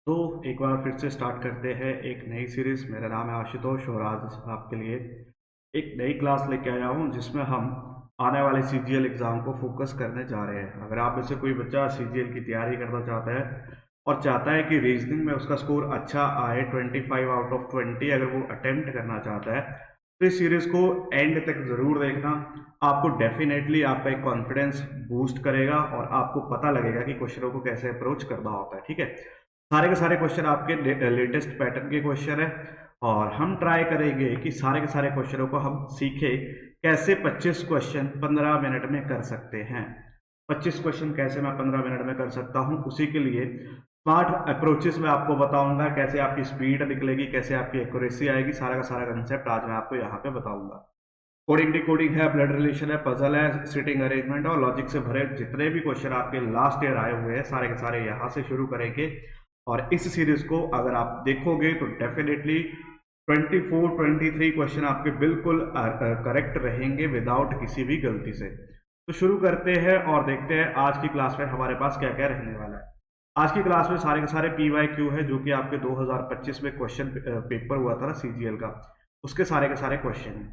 तो एक बार फिर से स्टार्ट करते हैं एक नई सीरीज। मेरा नाम है आशुतोष और आज आपके लिए एक नई क्लास लेके आया हूँ जिसमें हम आने वाले सीजीएल एग्जाम को फोकस करने जा रहे हैं। अगर आप में से कोई बच्चा सीजीएल की तैयारी करना चाहता है और चाहता है कि रीजनिंग में उसका स्कोर अच्छा आए 25 आउट ऑफ 20, अगर वो अटेम्प्ट करना चाहता है तो इस सीरीज को एंड तक जरूर देखना। आपको डेफिनेटली आपका एक कॉन्फिडेंस बूस्ट करेगा और आपको पता लगेगा कि क्वेश्चनों को कैसे अप्रोच करना होता है। ठीक है, सारे के सारे क्वेश्चन आपके लेटेस्ट पैटर्न के क्वेश्चन है और हम ट्राई करेंगे कि सारे के सारे क्वेश्चनों को हम सीखे कैसे 25 क्वेश्चन 15 मिनट में कर सकते हैं। 25 क्वेश्चन कैसे मैं 15 मिनट में कर सकता हूं, उसी के लिए स्मार्ट अप्रोचेस में आपको बताऊंगा, कैसे आपकी स्पीड निकलेगी, कैसे आपकी एक्यूरेसी आएगी। सारा का सारा कंसेप्ट आज मैं आपको यहाँ पे बताऊंगा। कोडिंग डिकोडिंग है, ब्लड रिलेशन है, पजल है, सिटिंग अरेंजमेंट और लॉजिक से भरे जितने भी क्वेश्चन आपके लास्ट ईयर आए हुए हैं सारे के सारे यहाँ से शुरू करेंगे। और इस सीरीज को अगर आप देखोगे तो डेफिनेटली 24-23 क्वेश्चन आपके बिल्कुल करेक्ट रहेंगे विदाउट किसी भी गलती से। तो शुरू करते हैं और देखते हैं आज की क्लास में हमारे पास क्या क्या रहने वाला है। आज की क्लास में सारे के सारे PYQ है जो कि आपके 2025 में क्वेश्चन पेपर हुआ था ना सीजीएल का, उसके सारे के सारे क्वेश्चन है।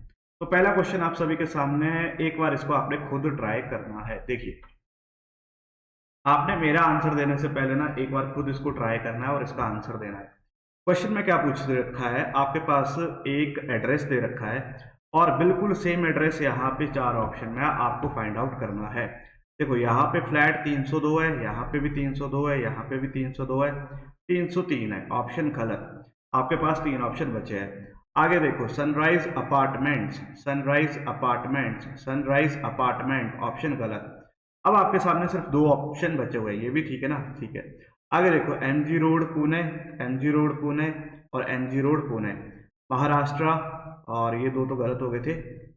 तो पहला क्वेश्चन आप सभी के सामने है, एक बार इसको आपने खुद ट्राई करना है। देखिए, आपने मेरा आंसर देने से पहले ना एक बार खुद इसको ट्राई करना है और इसका आंसर देना है। क्वेश्चन में क्या पूछ रखा है, आपके पास एक एड्रेस दे रखा है और बिल्कुल सेम एड्रेस यहाँ पे चार ऑप्शन में आपको फाइंड आउट करना है। देखो, यहाँ पे फ्लैट 302 है, यहाँ पे भी 302 है, यहाँ पे भी 302 है, 303 है, ऑप्शन गलत। आपके पास तीन ऑप्शन बचे हैं। आगे देखो, sunrise apartments, sunrise apartments, sunrise apartment, option गलत। अब आपके सामने सिर्फ दो ऑप्शन बचे हुए हैं, ये भी ठीक है ना, ठीक है। आगे देखो, MG road Pune, MG road Pune और एमजी रोड पुणे, महाराष्ट्र, और ये दो तो गलत हो गए थे,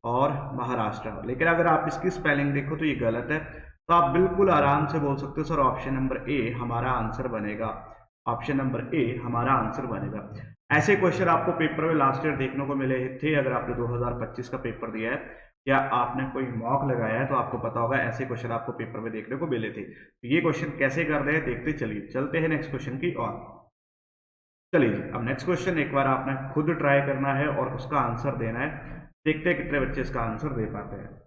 और महाराष्ट्र। लेकिन अगर आप इसकी स्पेलिंग देखो तो ये गलत है, तो आप बिल्कुल आराम से बोल सकते हो सर ऑप्शन नंबर ए हमारा आंसर बनेगा, ऑप्शन नंबर ए हमारा आंसर बनेगा। ऐसे क्वेश्चन आपको पेपर में लास्ट ईयर देखने को मिले थे। अगर आपने 2025 का पेपर दिया है या आपने कोई मॉक लगाया है तो आपको पता होगा ऐसे क्वेश्चन आपको पेपर में देखने को मिले थे। तो ये क्वेश्चन कैसे कर रहे हैं देखते चलिए, चलते हैं नेक्स्ट क्वेश्चन की और। चलिए, अब नेक्स्ट क्वेश्चन एक बार आपने खुद ट्राई करना है और उसका आंसर देना है। देखते हैं कितने बच्चे इसका आंसर दे पाते हैं।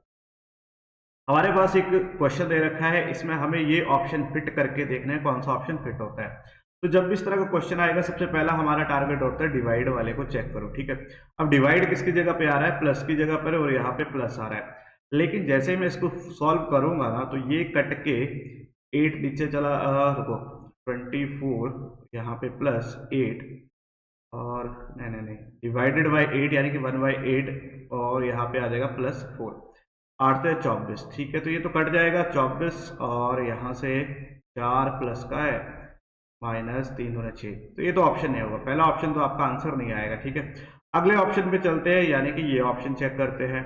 हमारे पास एक क्वेश्चन दे रखा है, इसमें हमें ये ऑप्शन फिट करके देखना है कौन सा ऑप्शन फिट होता है। तो जब भी इस तरह का क्वेश्चन आएगा सबसे पहला हमारा टारगेट होता है डिवाइड वाले को चेक करो। ठीक है, अब डिवाइड किसकी जगह पे आ रहा है, प्लस की जगह पर, और यहाँ पे प्लस आ रहा है। लेकिन जैसे ही मैं इसको सॉल्व करूंगा ना तो ये कट के 8 नीचे चला, रुको, 24 यहाँ पे प्लस 8, और नहीं नहीं नहीं, डिवाइडेड बाई 8 यानी कि 1/8, और यहाँ पे आ जाएगा +4, 8 से 24। ठीक है, तो ये तो कट जाएगा 24, और यहाँ से 4 प्लस का है -3 दूना 6, तो ये तो ऑप्शन नहीं होगा, पहला ऑप्शन तो आपका आंसर नहीं आएगा। ठीक है, अगले ऑप्शन पे चलते हैं, यानी कि ये ऑप्शन चेक करते हैं।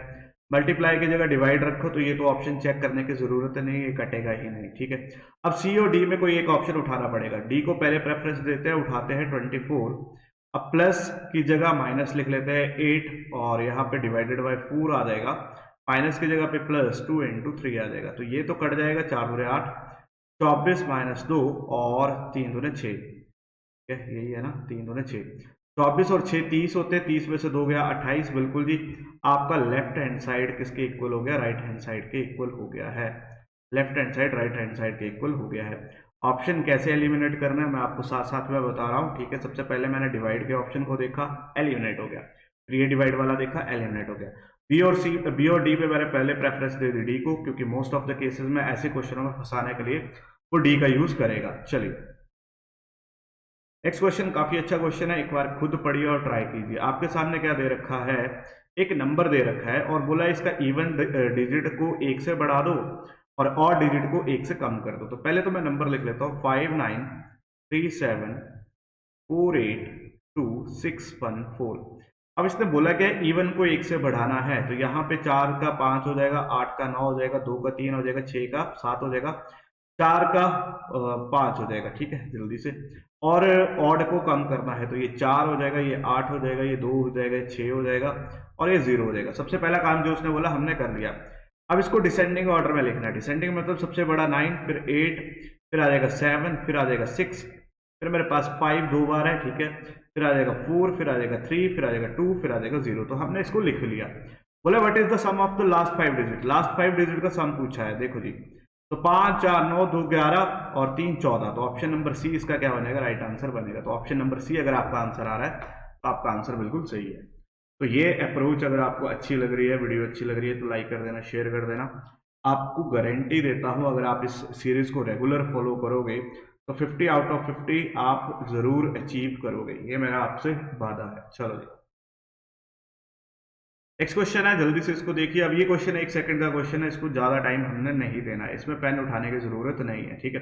मल्टीप्लाई की जगह डिवाइड रखो, तो ये तो ऑप्शन चेक करने की जरूरत नहीं, ये कटेगा ही नहीं। ठीक है, अब सी और डी में कोई एक ऑप्शन उठाना पड़ेगा। डी को पहले प्रेफरेंस देते हैं, उठाते हैं 24, अब प्लस की जगह माइनस लिख लेते हैं 8, और यहाँ पे डिवाइडेड बाय 4 आ जाएगा, माइनस की जगह पे +2 × 3 आ जाएगा, तो ये तो कट जाएगा, 4 दूने 8, 24 - 2 और 3 दूने 6। ठीक है, यही है ना, 3 दूने 6, 24 और 6 30 होते हैं, 30 में से 2 गया 28, बिल्कुल जी। आपका लेफ्ट हैंड साइड किसके इक्वल हो गया, राइट हैंड साइड के इक्वल हो गया है। Left hand side right hand side के इक्वल हो गया है। ऑप्शन कैसे एलिमिनेट करना है मैं आपको साथ साथ में बता रहा हूँ। ठीक है, सबसे पहले मैंने डिवाइड के ऑप्शन को देखा, एलिमिनेट हो गया, फिर ये डिवाइड वाला देखा, एलिमिनेट हो गया। बी और डी पे मैंने पहले प्रेफरेंस दे दी डी को, क्योंकि मोस्ट ऑफ द केसेस में ऐसे क्वेश्चनों में फंसाने के लिए वो डी का यूज करेगा। चलिए, नेक्स्ट क्वेश्चन काफी अच्छा क्वेश्चन है, एक बार खुद पढ़िए और ट्राई कीजिए। आपके सामने क्या दे रखा है, एक नंबर दे रखा है और बोला इसका इवन डिजिट को 1 से बढ़ा दो और ऑड डिजिट को 1 से कम कर दो। तो पहले तो मैं नंबर लिख लेता हूँ, 5937482614। अब इसने बोला क्या है, इवन को 1 से बढ़ाना है, तो यहाँ पे 4 का 5 हो जाएगा, 8 का 9 हो जाएगा, 2 का 3 हो जाएगा, 6 का 7 हो जाएगा, 4 का 5 हो जाएगा। ठीक है, जल्दी से। और ऑड को कम करना है, तो ये 4 हो जाएगा, ये 8 हो जाएगा, ये 2 हो जाएगा, ये 6 हो जाएगा, और ये 0 हो जाएगा। सबसे पहला काम जो उसने बोला हमने कर लिया। अब इसको डिसेंडिंग ऑर्डर में लिखना है। डिसेंडिंग मतलब सबसे बड़ा 9, फिर 8, फिर आ जाएगा 7, फिर आ जाएगा 6, फिर मेरे पास 5 दो बार है, ठीक है, फिर आ जाएगा 4, फिर आ जाएगा 3, फिर आ जाएगा 2, फिर आ जाएगा 0। तो हमने इसको लिख लिया। बोला what is the sum of the last 5 digit, last 5 digit का सम पूछा है। देखो जी, तो 5 4 9 2 11 और 3 14, तो ऑप्शन नंबर सी इसका क्या बनेगा, राइट आंसर बनेगा। तो ऑप्शन नंबर सी अगर आपका आंसर आ रहा है तो आपका आंसर बिल्कुल सही है। तो ये अप्रोच अगर आपको अच्छी लग रही है, वीडियो अच्छी लग रही है, तो लाइक कर देना, शेयर कर देना। आपको गारंटी देता हूं अगर आप इस सीरीज को रेगुलर फॉलो करोगे तो 50 आउट ऑफ 50 आप जरूर अचीव करोगे, ये मेरा आपसे वादा है। चलो जी, नेक्स्ट क्वेश्चन है, जल्दी से इसको देखिए। अब ये क्वेश्चन 1 सेकंड का क्वेश्चन है, इसको ज्यादा टाइम हमने नहीं देना है, इसमें पेन उठाने की जरूरत नहीं है, ठीक है।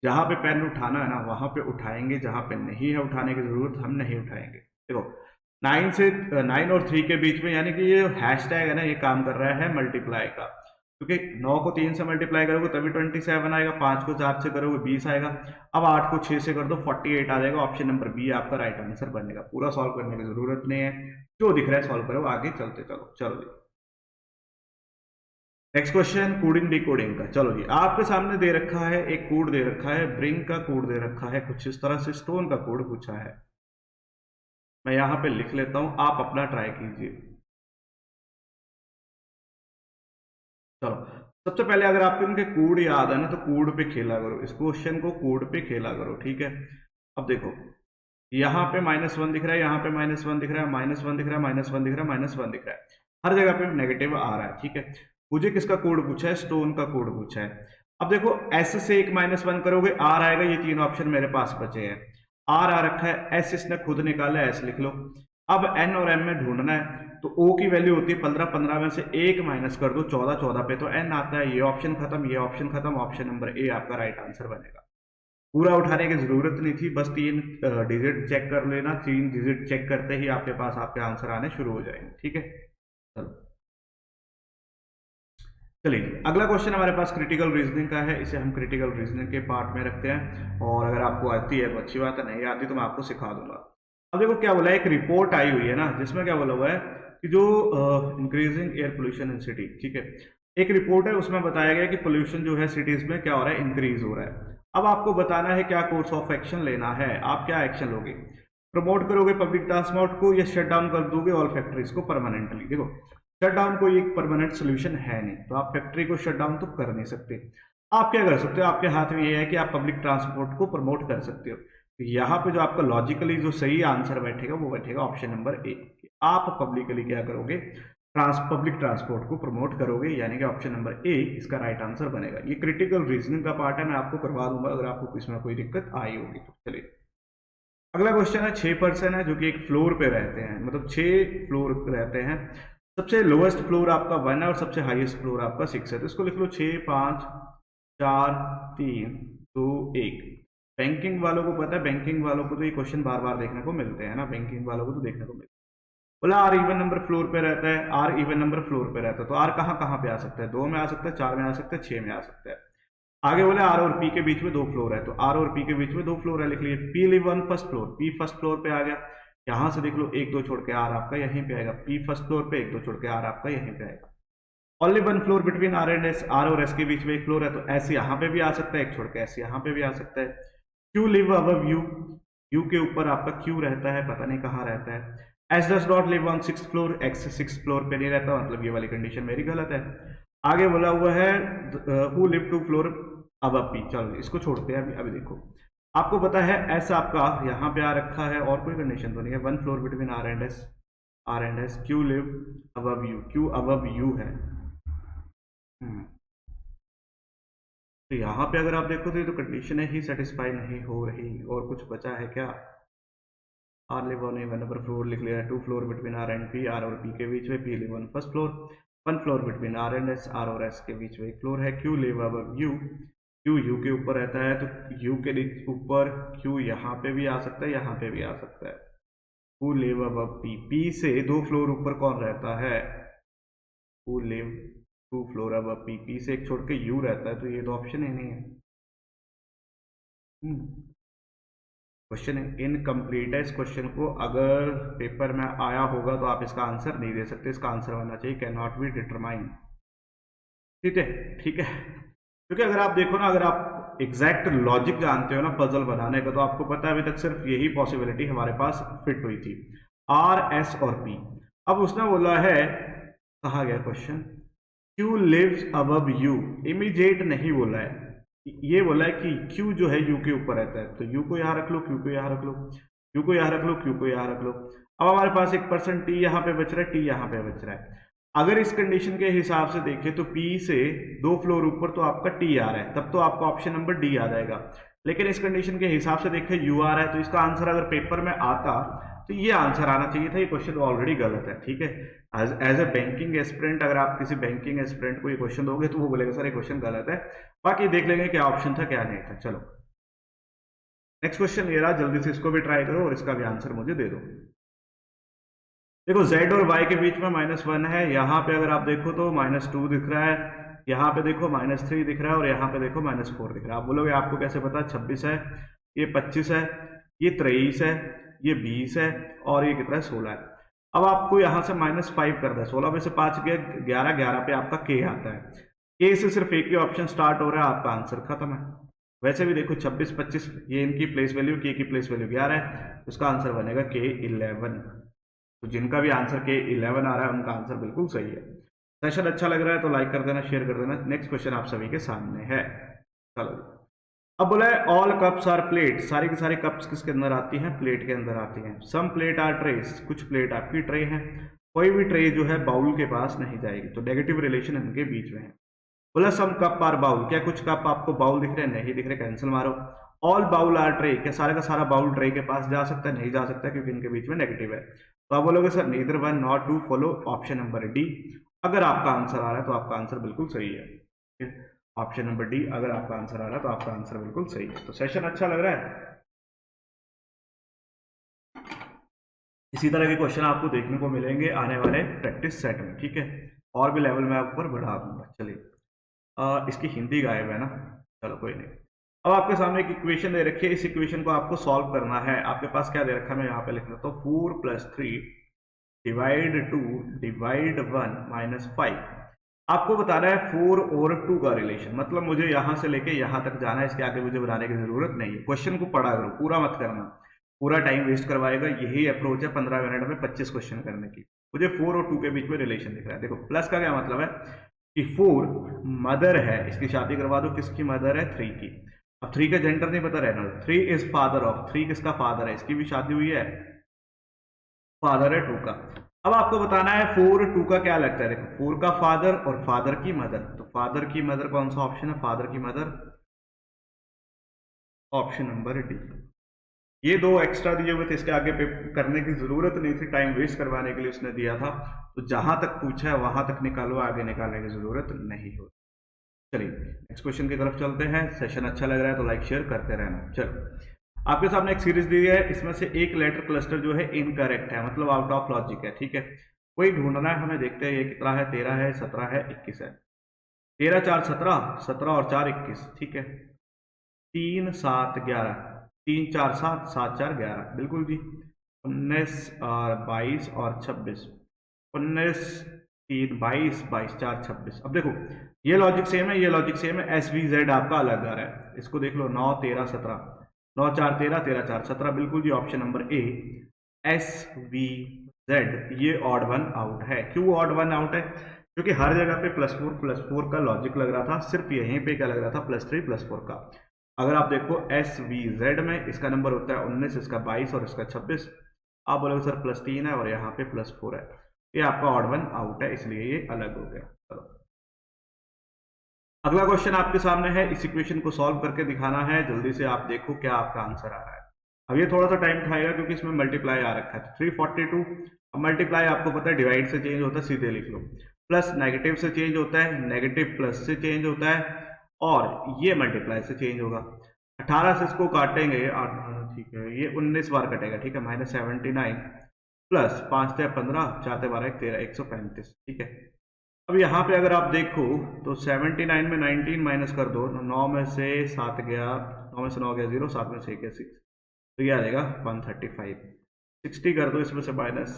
जहां पे पेन उठाना है ना वहां पे उठाएंगे, जहां पे नहीं है उठाने की जरूरत हम नहीं उठाएंगे। देखो 9 और 3 के बीच में, यानी कि ये हैशटैग है ना, ये काम कर रहा है मल्टीप्लाई का, क्योंकि 9 को 3 से मल्टीप्लाई करोगे तभी 27 आएगा, 5 को 4 से करोगे 20 आएगा, अब 8 को 6 से कर दो 48 आ जाएगा। ऑप्शन नंबर बी आपका राइट आंसर बनेगा। पूरा सॉल्व करने की जरूरत नहीं है, जो दिख रहा है सॉल्व करो, आगे चलते चलो। चलो जी, नेक्स्ट क्वेश्चन कोडिंग डिकोडिंग का। चलो जी, आपके सामने दे रखा है, एक कोड दे रखा है, ब्रिंग का कोड दे रखा है, कुछ इस तरह से स्टोन का कोड पूछा है। मैं यहां पे लिख लेता हूं, आप अपना ट्राई कीजिए। चलो, सबसे पहले अगर आपको इनके कोड याद है ना तो कोड पे खेला करो, इस क्वेश्चन को कोड पे खेला करो, ठीक है। अब देखो यहाँ पे -1 दिख रहा है, यहाँ पे -1 दिख रहा है, -1 दिख रहा है, -1 दिख रहा है, -1 दिख रहा है, हर जगह पे नेगेटिव आ रहा है, ठीक है। मुझे किसका कोड पूछा है, स्टोन का कोड पूछा है। अब देखो एस से एक -1 करोगे आर आएगा, ये तीन ऑप्शन मेरे पास बचे हैं। आर आ रखा है, एस इसने खुद निकाला है, एस लिख लो। अब एन और एम में ढूंढना है, तो ओ की वैल्यू होती है 15, 15 में से एक माइनस कर दो 14, 14 पे तो एन आता है। ये ऑप्शन खत्म, ये ऑप्शन खत्म, ऑप्शन नंबर ए आपका राइट आंसर बनेगा। पूरा उठाने की जरूरत नहीं थी, बस 3 डिजिट चेक कर लेना, 3 डिजिट चेक करते ही आपके पास आपके आंसर आने शुरू हो जाएंगे, ठीक है। चलो चलिए, अगला क्वेश्चन हमारे पास क्रिटिकल रीजनिंग का है, इसे हम क्रिटिकल रीजनिंग के पार्ट में रखते हैं, और अगर आपको आती है तो अच्छी बात है, नहीं आती तो मैं आपको सिखा दूंगा। अब देखो क्या बोला है, एक रिपोर्ट आई हुई है ना, जिसमें क्या बोला हुआ है कि जो increasing air pollution in city, ठीक है, एक रिपोर्ट है, उसमें बताया गया कि पोल्यूशन जो है सिटीज में क्या हो रहा है, इंक्रीज हो रहा है। अब आपको बताना है क्या कोर्स ऑफ एक्शन लेना है, आप क्या एक्शन लोगे, प्रमोट करोगे पब्लिक ट्रांसपोर्ट को या शट डाउन कर दोगे ऑल फैक्ट्रीज को परमानेंटली। देखो शट डाउन कोई एक परमानेंट सोल्यूशन है नहीं, तो आप फैक्ट्री को शट डाउन तो कर नहीं सकते। आप क्या कर सकते हो, आपके हाथ में ये है कि आप पब्लिक ट्रांसपोर्ट को प्रमोट कर सकते हो। तो यहाँ पे जो आपका लॉजिकली जो सही आंसर बैठेगा वो बैठेगा ऑप्शन नंबर ए। आप पब्लिकली क्या करोगे, पब्लिक ट्रांसपोर्ट को प्रमोट करोगे, यानी कि ऑप्शन नंबर ए इसका राइट आंसर बनेगा। ये क्रिटिकल रीजनिंग का पार्ट है, मैं आपको करवा दूंगा अगर आपको इसमें कोई दिक्कत आई होगी तो। चलिए, अगला क्वेश्चन है, 6% है जो कि एक फ्लोर पे रहते हैं, मतलब 6 फ्लोर रहते हैं, सबसे लोएस्ट फ्लोर आपका 1 है और सबसे हाईएस्ट फ्लोर आपका 6 है। तो इसको लिख लो 6 5 4 3 2 1। बैंकिंग वालों को पता है, बैंकिंग वालों को तो ये क्वेश्चन बार बार देखने को मिलते हैं ना, बैंकिंग वालों को तो देखने को मिलते हैं। बोला आर इवन नंबर फ्लोर पे रहता है, आर इवन नंबर फ्लोर पे रहता है, तो आर कहाँ कहाँ पे आ सकता है, 2 में आ सकता है, 4 में आ सकता है, 6 में आ सकता है। आगे बोले आर और पी के बीच में 2 फ्लोर है, तो आर और पी के बीच में 2 फ्लोर है, लिख लिए। P live 1 first floor, P first floor पे आ गया, यहां से देख लो 1 2 छोड़ के आर आपका यहीं पे आएगा, पी फर्स्ट फ्लोर पे 1 2 छोड़ के आर आपका यहीं पे आएगा। Only 1 floor between R and S, R और एस के बीच में एक फ्लोर है, तो एस यहाँ पे भी आ सकता है, एक छोड़ के एस यहाँ पे भी आ सकता है। Q live above you, you के ऊपर आपका क्यू रहता है, पता नहीं कहाँ रहता है। S does not live on 6th floor, x 6th floor पे नहीं रहता, मतलब ये वाली कंडीशन मेरी गलत है। आगे बोला हुआ है हु लिव 2 फ्लोर अब पी, चलो इसको छोड़ते हैं। अभी देखो आपको पता है एस आपका यहाँ पे आ रखा है, और कोई कंडीशन तो नहीं है। 1 floor between R and S, R and S, Q live above you, Q above you है। तो यहाँ पे अगर आप देखो तो ये तो कंडीशन ही सेटिस्फाई नहीं हो रही, और कुछ बचा है क्या। R live on a 1 number floor लिख लिया, 2 floor between R and P, R और पी के बीच में, P live on first floor, 1 floor between R and S, R और एस के बीच में एक फ्लोर है। Q live above you, Q you के ऊपर रहता है, तो यू के ऊपर क्यू यहाँ पे भी आ सकता है, यहाँ पे भी आ सकता है। Who live above P, P से 2 फ्लोर ऊपर कौन रहता है, who live 2 floor above P, P से एक छोड़ के यू रहता है, तो ये तो ऑप्शन ही नहीं है। क्वेश्चन इनकम्प्लीट है, इस क्वेश्चन को अगर पेपर में आया होगा तो आप इसका आंसर नहीं दे सकते, इसका आंसर होना चाहिए कैन नॉट बी डिटरमाइन, ठीक है, ठीक है। क्योंकि अगर आप देखो ना, अगर आप एग्जैक्ट लॉजिक जानते हो ना पजल बनाने का, तो आपको पता है अभी तक सिर्फ यही पॉसिबिलिटी हमारे पास फिट हुई थी, आर एस और पी। अब उसने बोला है, कहा गया question, Q lives above you, immediate नहीं बोला है, ये बोला है कि क्यू जो है यू के ऊपर रहता है, तो यू को यहाँ रख लो, क्यू को यहाँ रख लो, क्यू को यहाँ रख लो, क्यू को यहाँ रख लो। अब हमारे पास 1% टी यहाँ पे बच रहा है, टी यहाँ पे बच रहा है। अगर इस कंडीशन के हिसाब से देखें तो पी से 2 फ्लोर ऊपर तो आपका टी आ रहा है, तब तो आपका ऑप्शन नंबर डी आ जाएगा। लेकिन इस कंडीशन के हिसाब से देखें यू आ रहा है, तो इसका आंसर अगर पेपर में आता तो ये आंसर आना चाहिए था। ये क्वेश्चन ऑलरेडी गलत है, ठीक है। एज ए बैंकिंग एस्पिरेंट अगर आप किसी बैंकिंग एस्पिरेंट को ये क्वेश्चन दोगे तो वो बोलेगा सर ये क्वेश्चन गलत है। बाकी देख लेंगे क्या ऑप्शन था क्या नहीं था। चलो नेक्स्ट क्वेश्चन ये रहा, जल्दी से इसको भी ट्राई करो और इसका भी आंसर मुझे दे दो। देखो z और y के बीच में -1 है, यहाँ पे अगर आप देखो तो -2 दिख रहा है, यहाँ पे देखो -3 दिख रहा है और यहाँ पे देखो -4 दिख रहा है। आप बोलोगे आपको कैसे पता, 26 है, ये 25 है, ये 23 है, ये 20 है और ये कितना है 16 है। अब आपको यहाँ से -5 करना है, 16 में से 5 गया 11, 11 पे आपका k आता है, k से सिर्फ एक ही ऑप्शन स्टार्ट हो रहा है, आपका आंसर खत्म है। वैसे भी देखो 26, 25 ये इनकी प्लेस वैल्यू, k की प्लेस वैल्यू 11 है, उसका आंसर बनेगा k 11। तो जिनका भी आंसर के 11 आ रहा है उनका आंसर बिल्कुल सही है। सेशन अच्छा लग रहा है तो लाइक कर देना, शेयर कर देना। नेक्स्ट क्वेश्चन आप सभी के सामने है। चलो अब बोला है ऑल कप्स आर प्लेट, सारी की सारी कप्स किसके अंदर आती हैं, प्लेट के अंदर आती हैं। सम प्लेट आर ट्रेस, कुछ प्लेट आपकी ट्रे है, कोई भी ट्रे जो है बाउल के पास नहीं जाएगी, तो नेगेटिव रिलेशन इनके बीच में है। बोला सम कप आर बाउल, क्या कुछ कप आपको बाउल दिख रहे हैं, नहीं दिख रहे, कैंसिल मारो। ऑल बाउल आर ट्रे, क्या सारा का सारा बाउल ट्रे के पास जा सकता है, नहीं जा सकता क्योंकि इनके बीच में नेगेटिव है। तो आप बोलोगे sir neither one not two follow option number D. अगर आपका आंसर आ रहा है तो आपका आंसर बिल्कुल सही है, ऑप्शन नंबर डी। अगर आपका आंसर आ रहा है तो आपका आंसर बिल्कुल सही है। तो सेशन अच्छा लग रहा है। इसी तरह के क्वेश्चन आपको देखने को मिलेंगे आने वाले प्रैक्टिस सेट में, ठीक है। और भी लेवल में ऊपर बढ़ा दूंगा। चलिए इसकी हिंदी गायब है ना, चलो कोई नहीं। अब आपके सामने एक इक्वेशन दे रखी है, इस इक्वेशन को आपको सॉल्व करना है। आपके पास क्या दे रखा है, मैं यहाँ पे लिख लेता हूँ 4 + 3 डिवाइड 2 डिवाइड 1 - 5। आपको बताना है 4 और 2 का रिलेशन, मतलब मुझे यहाँ से लेके यहाँ तक जाना है, इसके आगे मुझे बनाने की जरूरत नहीं है। क्वेश्चन को पढ़ा करो, पूरा मत करना, पूरा टाइम वेस्ट करवाएगा। यही अप्रोच है 15 मिनट में 25 क्वेश्चन करने की। मुझे 4 और 2 के बीच में रिलेशन दिख रहा है। देखो प्लस का क्या मतलब है कि 4 मदर है, इसकी शादी करवा दो, किसकी मदर है, 3 की। अब 3 का जेंडर नहीं पता रहना। 3 इज फादर ऑफ, 3 किसका फादर है, इसकी भी शादी हुई है, फादर है 2 का। अब आपको बताना है 4 2 का क्या लगता है। देखो 4 का फादर और फादर की मदर, तो फादर की मदर कौन सा ऑप्शन है, फादर की मदर ऑप्शन नंबर डी। ये 2 एक्स्ट्रा दिए हुए थे, इसके आगे पे करने की जरूरत नहीं थी, टाइम वेस्ट करवाने के लिए उसने दिया था। तो जहां तक पूछा है वहां तक निकालो, आगे निकालने की जरूरत नहीं होती। चलिए नेक्स्ट क्वेश्चन की तरफ चलते हैं। सेशन अच्छा लग रहा है तो लाइक शेयर करते रहना। चलो आपके सामने एक सीरीज दी है, इसमें से एक लेटर क्लस्टर जो है इनकरेक्ट है, मतलब आउट ऑफ लॉजिक है, ठीक है। वही ढूंढना है हमें। देखते हैं ये कितना है, 13 है, 17 है, 21 है। 13 4 17, 17 और 4 21, ठीक है। 3 7 11, 3 4 7, 7 4 11, बिल्कुल जी। 19 और 22 और 26, 19 3 22, 22 4 26। अब देखो ये लॉजिक सेम है, ये लॉजिक सेम है, एस वी जेड आपका अलग आ रहा है। इसको देख लो 9 13 17, 9 4 13, 13 4 17, बिल्कुल जी option number A S V Z. ये ऑड वन आउट है। क्यों ऑड वन आउट है, क्योंकि हर जगह पे +4 का लॉजिक लग रहा था, सिर्फ यहीं पे क्या लग रहा था, +3 +4 का। अगर आप देखो एस वी जेड में इसका नंबर होता है 19, इसका 22 और इसका 26। आप बोलोगे सर +3 है और यहाँ पे +4 है, ये आपका ऑड वन आउट है, इसलिए ये अलग हो गया। चलो अगला क्वेश्चन आपके सामने है, इस इक्वेशन को सॉल्व करके दिखाना है। जल्दी से आप देखो क्या आपका आंसर आ रहा है। अब ये थोड़ा सा टाइम खाएगा क्योंकि इसमें मल्टीप्लाई आ रखा है, 342। अब मल्टीप्लाई आपको पता है डिवाइड से चेंज होता है, सीधे लिख लो। प्लस नेगेटिव से चेंज होता है, नेगेटिव प्लस से चेंज होता है, और ये मल्टीप्लाई से चेंज होगा। 18 से इसको काटेंगे, ठीक है, ये 19 बार कटेगा, ठीक है, -79 प्लस 5 × 15, 4 × 12 13, 135, ठीक है। अब यहाँ पे अगर आप देखो तो 79 में 19 माइनस कर दो, 9 में से 7 गया, 9 में से 9 गया 0, 7 में से 1 गया 6, तो ये आ जाएगा 135। 60 कर दो इसमें से माइनस,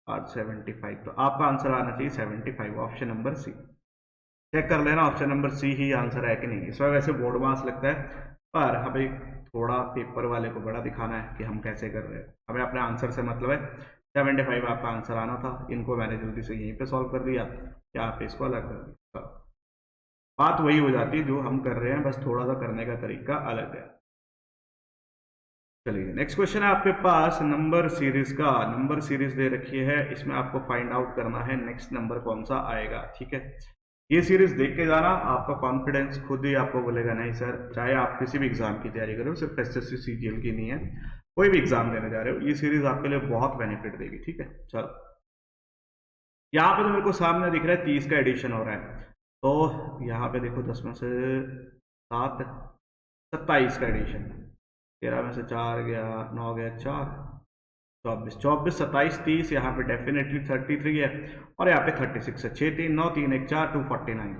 875, तो आपका आंसर आना चाहिए 75, ऑप्शन नंबर सी। चेक कर लेना ऑप्शन नंबर सी ही आंसर है कि नहीं। इसमें वैसे बोर्ड मास लगता है, पर हमें थोड़ा पेपर वाले को बड़ा दिखाना है कि हम कैसे कर रहे हैं। हमें अपने आंसर से मतलब है। 75 आपका आंसर आना था, इनको मैंने जल्दी से यहीं पे सॉल्व कर दिया, यहाँ पे इसको अलग कर दिया। तो बात वही हो जाती है जो हम कर रहे हैं, बस थोड़ा सा करने का तरीका अलग है। चलिए नेक्स्ट क्वेश्चन है आपके पास नंबर सीरीज का। नंबर सीरीज दे रखी है, इसमें आपको फाइंड आउट करना है नेक्स्ट नंबर कौन सा आएगा। ठीक है, ये सीरीज देख के जाना, आपका कॉन्फिडेंस खुद ही आपको बोलेगा नहीं सर, चाहे आप किसी भी एग्जाम की तैयारी करो, सिर्फ एसएससी सीजीएल की नहीं है, कोई भी एग्जाम देने जा रहे हो, ये सीरीज आपके लिए बहुत बेनिफिट देगी। ठीक है, चलो यहाँ पे तो मेरे को सामने दिख रहा है 30 का एडिशन हो रहा है, तो यहाँ पे देखो 10 में से 7, 27 का एडिशन, 13 में से 4 गया, 9 गया 4, 24, 24, 27, 30, यहाँ पे डेफिनेटली 33 है, और यहाँ पे 36 है, 6, 3, 9, 3, 1, 4, 249।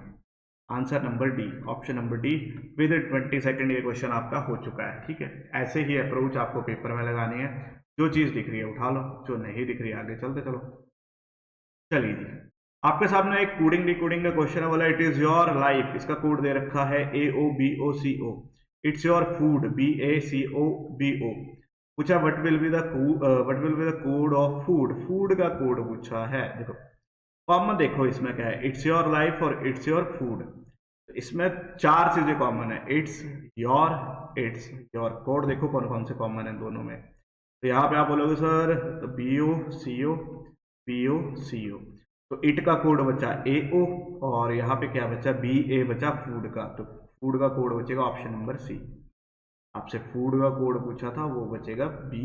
Answer number D, option number D. With 20 second ये क्वेश्चन आपका हो चुका है। ठीक है, ऐसे ही अप्रोच आपको पेपर में लगानी है, जो चीज़ दिख रही है उठा लो, जो नहीं दिख रही है आगे चलते चलो। चलिए जी, आपके सामने एक कोडिंग डिकोडिंग का क्वेश्चन है, बोला इट इज योर लाइफ, इसका कोड दे रखा है AOBOCO। It's your food BACOBO। पूछा what will be the code of food, food का कोड पूछा है। देखो कॉमन देखो इसमें क्या है, इट्स योर लाइफ और इट्स योर फूड, इसमें 4 चीजें कॉमन है, इट्स योर कोड देखो कौन कौन से कॉमन है दोनों में। तो यहाँ पे आप बोलोगे सर BOCO, तो इट का कोड बचा AO, और यहाँ पे क्या बचा BA बचा फूड का, तो फूड का कोड बचेगा ऑप्शन नंबर C। आपसे फूड का कोड पूछा था, वो बचेगा B।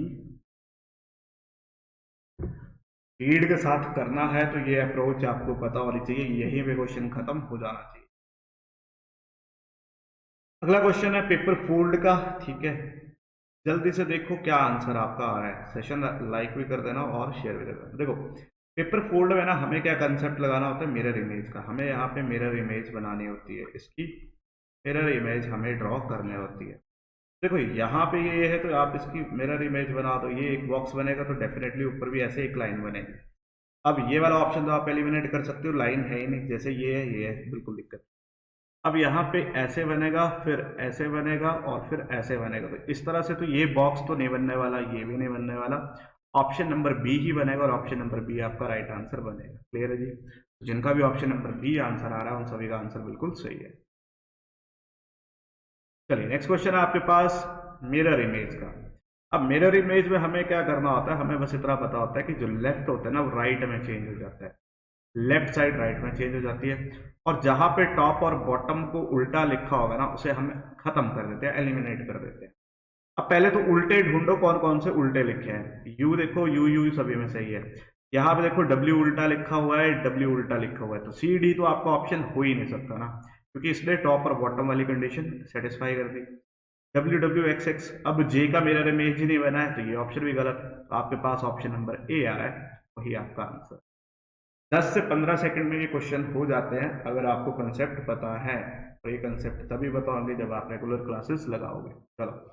स्पीड के साथ करना है तो ये अप्रोच आपको पता होनी चाहिए, यही पे क्वेश्चन खत्म हो जाना चाहिए। अगला क्वेश्चन है पेपर फोल्ड का। ठीक है, जल्दी से देखो क्या आंसर आपका आ रहा है, सेशन लाइक भी कर देना और शेयर भी कर देना। देखो पेपर फोल्ड में ना हमें क्या कंसेप्ट लगाना होता है, मिरर इमेज का, हमें यहाँ पे मिरर इमेज बनानी होती है, इसकी मिरर इमेज हमें ड्रॉ करनी होती है। देखो यहाँ पे ये है तो आप इसकी मिरर इमेज बना दो, ये एक बॉक्स बनेगा तो डेफिनेटली ऊपर भी ऐसे एक लाइन बनेगी। अब ये वाला ऑप्शन तो आप एलिमिनेट कर सकते हो, लाइन है ही नहीं, जैसे ये है बिल्कुल दिक्कत। अब यहाँ पे ऐसे बनेगा, फिर ऐसे बनेगा, और फिर ऐसे बनेगा, तो इस तरह से तो ये बॉक्स तो नहीं बनने वाला, ये भी नहीं बनने वाला, ऑप्शन नंबर बी ही बनेगा, और ऑप्शन नंबर बी आपका राइट आंसर बनेगा। क्लियर है जी, तो जिनका भी ऑप्शन नंबर बी आंसर आ रहा है उन सभी का आंसर बिल्कुल सही है। चलिए नेक्स्ट क्वेश्चन है आपके पास मिरर इमेज का। अब मिरर इमेज में हमें क्या करना होता है, हमें बस इतना पता होता है कि जो लेफ्ट होता है ना वो राइट में चेंज हो जाता है, लेफ्ट साइड राइट में चेंज हो जाती है, और जहां पे टॉप और बॉटम को उल्टा लिखा होगा ना उसे हम खत्म कर देते हैं, एलिमिनेट कर देते हैं। अब पहले तो उल्टे ढूंढो कौन कौन से उल्टे लिखे हैं। यू देखो यू सभी में सही है, यहाँ पे देखो डब्ल्यू उल्टा लिखा हुआ है, डब्ल्यू उल्टा लिखा हुआ है, तो सी डी तो आपका ऑप्शन हो ही नहीं सकता ना, क्योंकि इसने टॉप और बॉटम वाली कंडीशन सेटिस्फाई कर दी। डब्ल्यू डब्ल्यू एक्स एक्स, अब जे का मिरर इमेज ही नहीं बना है तो ये ऑप्शन भी गलत, तो आपके पास ऑप्शन नंबर ए आ रहा है, वही आपका आंसर। 10 से 15 सेकंड में ये क्वेश्चन हो जाते हैं अगर आपको कंसेप्ट पता है, और ये कंसेप्ट तभी बताओगे जब आप रेगुलर क्लासेस लगाओगे। चलो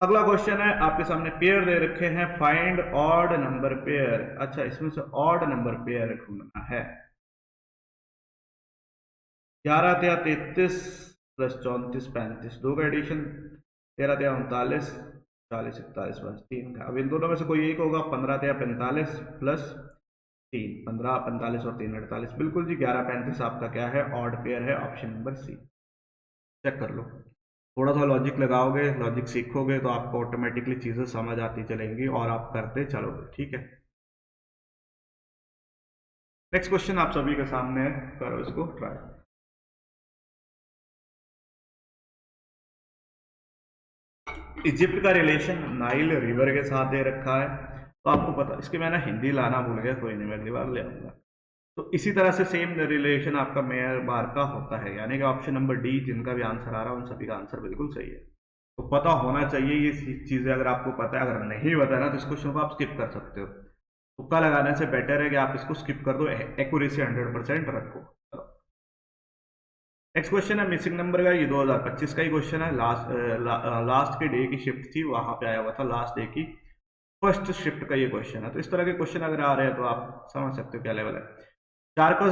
अगला क्वेश्चन है आपके सामने, पेयर दे रखे हैं, फाइंड ऑड नंबर पेयर। अच्छा, इसमें से ऑड नंबर पेयर ढूंढना है। 11 या 33 प्लस 34 35, 2 का एडिशन, 13 या 39, 40 41 प्लस 3 का, अब इन दोनों में से कोई एक होगा, 15 या 45 प्लस 3, 15 45 और 3 48, बिल्कुल जी 11 35 आपका क्या है, ऑड पेयर है, ऑप्शन नंबर सी। चेक कर लो, थोड़ा सा लॉजिक लगाओगे, लॉजिक सीखोगे तो आपको ऑटोमेटिकली चीजें समझ आती चलेंगी और आप करते चलोगे। ठीक है, नेक्स्ट क्वेश्चन आप सभी के सामने है, करो इसको ट्राई। इजिप्ट का रिलेशन नाइल रिवर के साथ दे रखा है, तो आपको पता, इसके मैंने हिंदी लाना भूल गया, कोई नहीं मैं अगली बार ले आऊंगा। तो इसी तरह से सेम रिलेशन आपका मेयर बार का होता है, यानी कि ऑप्शन नंबर डी, जिनका भी आंसर आ रहा है उन सभी का आंसर बिल्कुल सही है। तो पता होना चाहिए ये चीजें, अगर आपको पता है, अगर नहीं पता है ना तो इस क्वेश्चन को आप स्किप कर सकते हो, तुक्का लगाने से बेटर है कि आप इसको स्किप कर दो, एक्यूरेसी 100% रखो। नेक्स्ट क्वेश्चन है मिसिंग नंबर का, ये 2025 का ही क्वेश्चन है, लास्ट के डे की शिफ्ट थी, वहां पे आया हुआ था लास्ट डे की फर्स्ट शिफ्ट का ये क्वेश्चन है। तो इस तरह के क्वेश्चन अगर आ रहे हैं तो आप समझ सकते हो क्या लेवल है। 4 का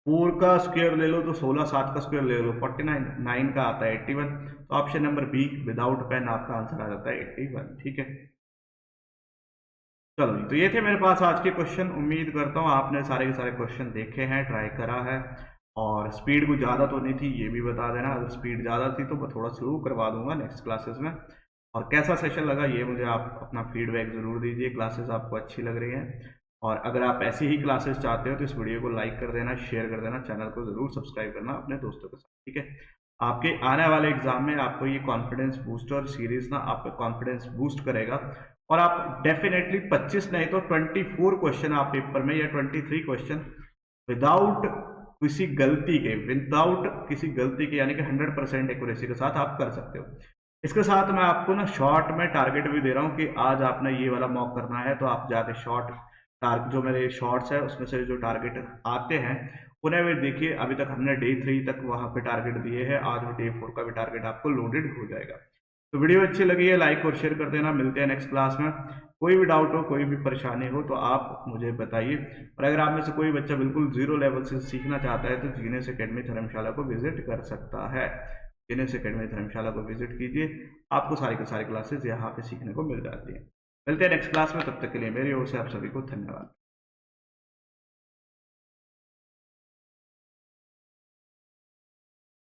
4 का स्क्वायर ले लो तो 16, 7 का स्क्वायर ले लो 49, 9 का आता है 81। तो option number B without pen आपका आंसर आ जाता है 81। ठीक है, चलो जी, तो ये थे मेरे पास आज के क्वेश्चन। उम्मीद करता हूँ आपने सारे के सारे क्वेश्चन देखे हैं, ट्राई करा है। और स्पीड कुछ ज़्यादा तो नहीं थी, ये भी बता देना। अगर स्पीड ज़्यादा थी तो मैं थोड़ा स्लो करवा दूंगा नेक्स्ट क्लासेस में। और कैसा सेशन लगा ये मुझे आप अपना फीडबैक ज़रूर दीजिए, क्लासेस आपको अच्छी लग रही हैं। और अगर आप ऐसी ही क्लासेस चाहते हो तो इस वीडियो को लाइक कर देना, शेयर कर देना, चैनल को ज़रूर सब्सक्राइब करना अपने दोस्तों के साथ। ठीक है, आपके आने वाले एग्जाम में आपको ये कॉन्फिडेंस बूस्टर सीरीज ना आपका कॉन्फिडेंस बूस्ट करेगा। और आप डेफिनेटली 25 नहीं तो 24 क्वेश्चन आप पेपर में, या 23 क्वेश्चन विदाउट किसी गलती के यानी कि 100% एक्यूरेसी के साथ आप कर सकते हो। इसके साथ मैं आपको ना शॉर्ट में टारगेट भी दे रहा हूँ कि आज आपने ये वाला मॉक करना है तो आप जाके शॉर्ट टारगेट जो मेरे शॉर्ट्स है उसमें से जो टारगेट आते हैं उन्हें भी देखिए। अभी तक हमने डे 3 तक वहां पे टारगेट दिए हैं, आज भी डे 4 का भी टारगेट आपको लोडेड हो जाएगा। तो वीडियो अच्छी लगी है लाइक और शेयर कर देना। मिलते हैं नेक्स्ट क्लास में। कोई भी डाउट हो, कोई भी परेशानी हो तो आप मुझे बताइए। और अगर आप में से कोई बच्चा बिल्कुल जीरो लेवल से सीखना चाहता है तो जीनियस एकेडमी धर्मशाला को विजिट कर सकता है। जीनियस एकेडमी धर्मशाला को विजिट कीजिए, आपको सारी की सारी क्लासेस यहाँ पे सीखने को मिल जाती है। मिलते हैं नेक्स्ट क्लास में, तब तक के लिए मेरी ओर से आप सभी को धन्यवाद।